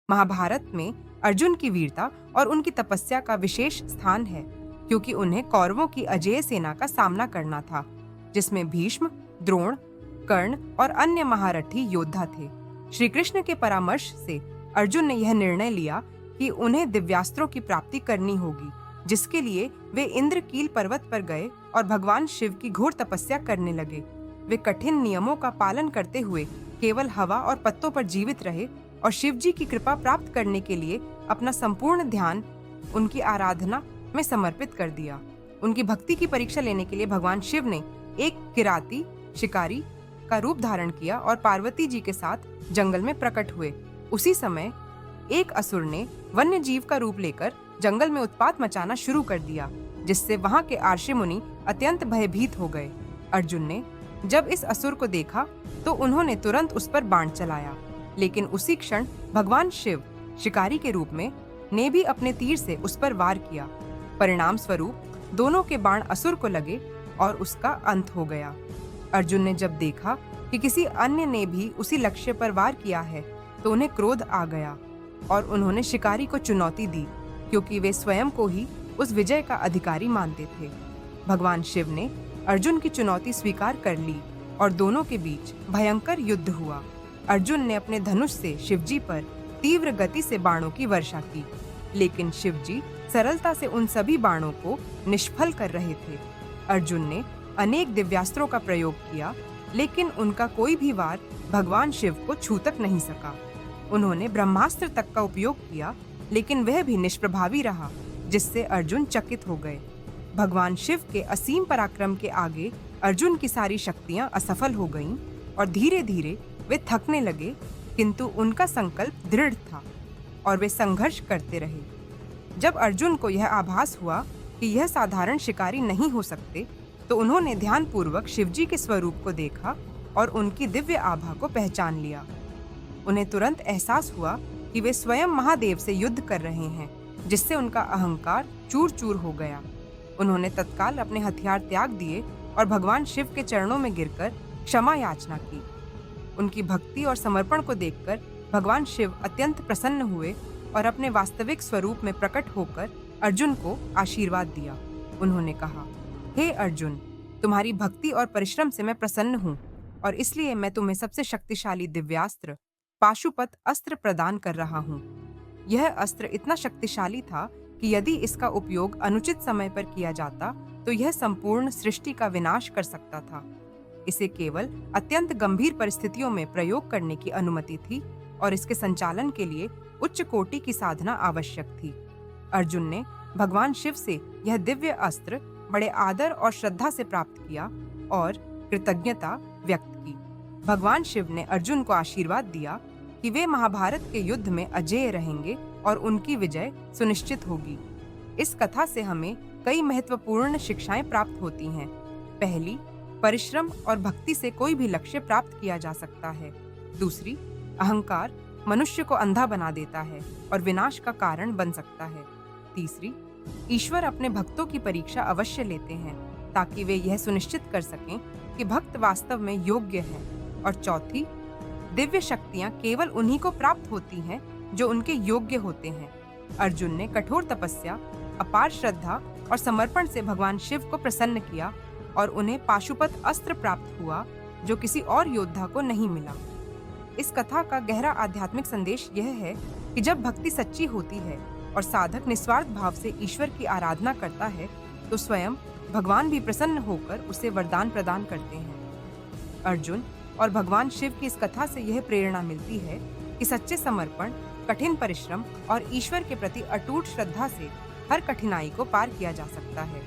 महाभारत में अर्जुन की वीरता और उनकी तपस्या का विशेष स्थान है, क्योंकि उन्हें कौरवों की अजेय सेना का सामना करना था, जिसमें भीष्म, द्रोण, कर्ण और अन्य महारथी योद्धा थे। श्री कृष्ण के परामर्श से अर्जुन ने यह निर्णय लिया कि उन्हें दिव्यास्त्रों की प्राप्ति करनी होगी, जिसके लिए वे इंद्रकील पर्वत पर गए और भगवान शिव की घोर तपस्या करने लगे। वे कठिन नियमों का पालन करते हुए केवल हवा और पत्तों पर जीवित रहे और शिव जी की कृपा प्राप्त करने के लिए अपना संपूर्ण ध्यान उनकी आराधना में समर्पित कर दिया। उनकी भक्ति की परीक्षा लेने के लिए भगवान शिव ने एक किराती शिकारी का रूप धारण किया और पार्वती जी के साथ जंगल में प्रकट हुए। उसी समय एक असुर ने वन्य जीव का रूप लेकर जंगल में उत्पात मचाना शुरू कर दिया, जिससे वहां के आर्षि मुनि अत्यंत भयभीत हो गए। अर्जुन ने जब इस असुर को देखा तो उन्होंने तुरंत उस पर बाण चलाया, लेकिन उसी क्षण भगवान शिव शिकारी के रूप में ने भी अपने तीर से उस पर वार किया। परिणाम स्वरूप दोनों के बाण असुर को लगे और उसका अंत हो गया। अर्जुन ने जब देखा कि किसी अन्य ने भी उसी लक्ष्य पर वार किया है तो उन्हें क्रोध आ गया और उन्होंने शिकारी को चुनौती दी, क्योंकि वे स्वयं को ही उस विजय का अधिकारी मानते थे। भगवान शिव ने अर्जुन की चुनौती स्वीकार कर ली और दोनों के बीच भयंकर युद्ध हुआ। अर्जुन ने अपने धनुष से शिवजी पर तीव्र गति से बाणों की वर्षा की, लेकिन शिवजी सरलता से उन सभी बाणों को निष्फल कर रहे थे। अर्जुन ने अनेक दिव्यास्त्रों का प्रयोग किया, लेकिन उनका कोई भी वार भगवान शिव को छू तक नहीं सका। उन्होंने ब्रह्मास्त्र तक का उपयोग किया, लेकिन वह भी निष्प्रभावी रहा, जिससे अर्जुन चकित हो गए। भगवान शिव के असीम पराक्रम के आगे अर्जुन की सारी शक्तियां असफल हो गईं और धीरे धीरे वे थकने लगे, किंतु उनका संकल्प दृढ़ था और वे संघर्ष करते रहे। जब अर्जुन को यह आभास हुआ कि यह साधारण शिकारी नहीं हो सकते, तो उन्होंने ध्यानपूर्वक शिवजी के स्वरूप को देखा और उनकी दिव्य आभा को पहचान लिया। उन्हें तुरंत एहसास हुआ कि वे स्वयं महादेव से युद्ध कर रहे हैं, जिससे उनका अहंकार चूर चूर हो गया। उन्होंने तत्काल अपने हथियार त्याग दिए और भगवान शिव के चरणों में गिरकर क्षमा याचना की। उनकी भक्ति और समर्पण को देखकर भगवान शिव अत्यंत प्रसन्न हुए और अपने वास्तविक स्वरूप में प्रकट होकर अर्जुन को आशीर्वाद दिया। उन्होंने कहा, हे अर्जुन, तुम्हारी भक्ति और परिश्रम से मैं प्रसन्न हूँ और इसलिए मैं तुम्हें सबसे शक्तिशाली दिव्यास्त्र पाशुपत अस्त्र प्रदान कर रहा हूँ। यह अस्त्र इतना शक्तिशाली था कि यदि इसका उपयोग अनुचित समय पर किया जाता तो यह संपूर्ण सृष्टि का विनाश कर सकता था। इसे केवल अत्यंत गंभीर परिस्थितियों में प्रयोग करने की अनुमति थी और इसके संचालन के लिए उच्च कोटि की साधना आवश्यक थी। अर्जुन ने भगवान शिव से यह दिव्य अस्त्र बड़े आदर और श्रद्धा से प्राप्त किया और कृतज्ञता व्यक्त की। भगवान शिव ने अर्जुन को आशीर्वाद दिया कि वे महाभारत के युद्ध में अजेय रहेंगे और उनकी विजय सुनिश्चित होगी। इस कथा से हमें कई महत्वपूर्ण शिक्षाएं प्राप्त होती हैं। पहली, परिश्रम और भक्ति से कोई भी लक्ष्य प्राप्त किया जा सकता है। दूसरी, अहंकार मनुष्य को अंधा बना देता है और विनाश का कारण बन सकता है। तीसरी, ईश्वर अपने भक्तों की परीक्षा अवश्य लेते हैं ताकि वे यह सुनिश्चित कर सकें कि भक्त वास्तव में योग्य है। और चौथी, दिव्य शक्तियां केवल उन्हीं को प्राप्त होती हैं जो उनके योग्य होते हैं। अर्जुन ने कठोर तपस्या, अपार श्रद्धा और समर्पण से भगवान शिव को प्रसन्न किया और उन्हें पाशुपत अस्त्र प्राप्त हुआ, जो किसी और योद्धा को नहीं मिला। इस कथा का गहरा आध्यात्मिक संदेश यह है कि जब भक्ति सच्ची होती है और साधक निस्वार्थ भाव से ईश्वर की आराधना करता है, तो स्वयं भगवान भी प्रसन्न होकर उसे वरदान प्रदान करते हैं। अर्जुन और भगवान शिव की इस कथा से यह प्रेरणा मिलती है कि सच्चे समर्पण, कठिन परिश्रम और ईश्वर के प्रति अटूट श्रद्धा से हर कठिनाई को पार किया जा सकता है।